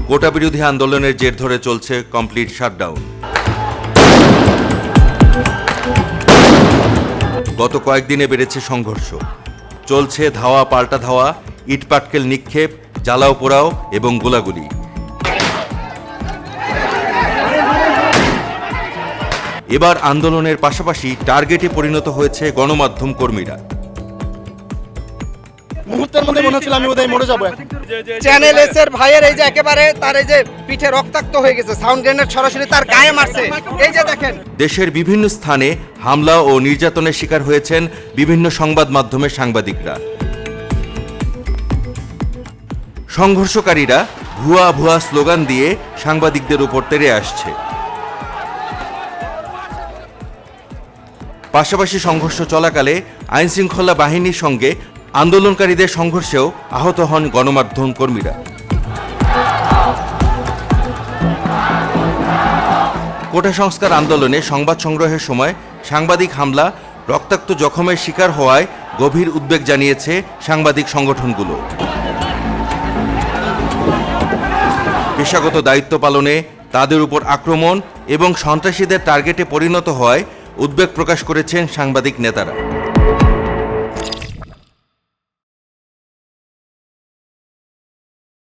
কোটা বিরোধী আন্দোলনের জের ধরে চলছে কমপ্লিট শাটডাউন। গত কয়েকদিনে বেড়েছে সংঘর্ষ, চলছে ধাওয়া পাল্টা ধাওয়া, ইটপাটকেল নিক্ষেপ, জ্বালাও পোড়াও এবং গোলাগুলি। এবার আন্দোলনের পাশাপাশি টার্গেটে পরিণত হয়েছে গণমাধ্যম কর্মীরা। মুহূর্তের মধ্যে মনে হচ্ছিল আমি বোধহয় মরে যাবো। চ্যানেল এস এর ভাইয়ের এই যে একেবারে তার এই যে পিঠে রক্তাক্ত হয়ে গেছে, সাউন্ড গ্রেনেড সরাসরি তার গায়ে মারছে। এই যে দেখেন, দেশের বিভিন্ন স্থানে হামলা ও নির্যাতনের শিকার হয়েছেন বিভিন্ন সংবাদ মাধ্যমের সাংবাদিকরা। সংঘর্ষকারীরা ভুয়া ভুয়া স্লোগান দিয়ে সাংবাদিকদের উপর তেড়ে আসছে। পাশাপাশি সংঘর্ষ চলাকালে আইনশৃঙ্খলা বাহিনীর সঙ্গে আন্দোলনকারীদের সংঘর্ষেও আহত হন গণমাধ্যম কর্মীরা। কোটা সংস্কার আন্দোলনে সংবাদ সংগ্রহের সময় সাংবাদিক হামলা, রক্তাক্ত জখমের শিকার হওয়ায় গভীর উদ্বেগ জানিয়েছে সাংবাদিক সংগঠনগুলো। পেশাগত দায়িত্ব পালনে তাদের উপর আক্রমণ এবং সন্ত্রাসীদের টার্গেটে পরিণত হওয়ায় উদ্বেগ প্রকাশ করেছেন সাংবাদিক নেতারা।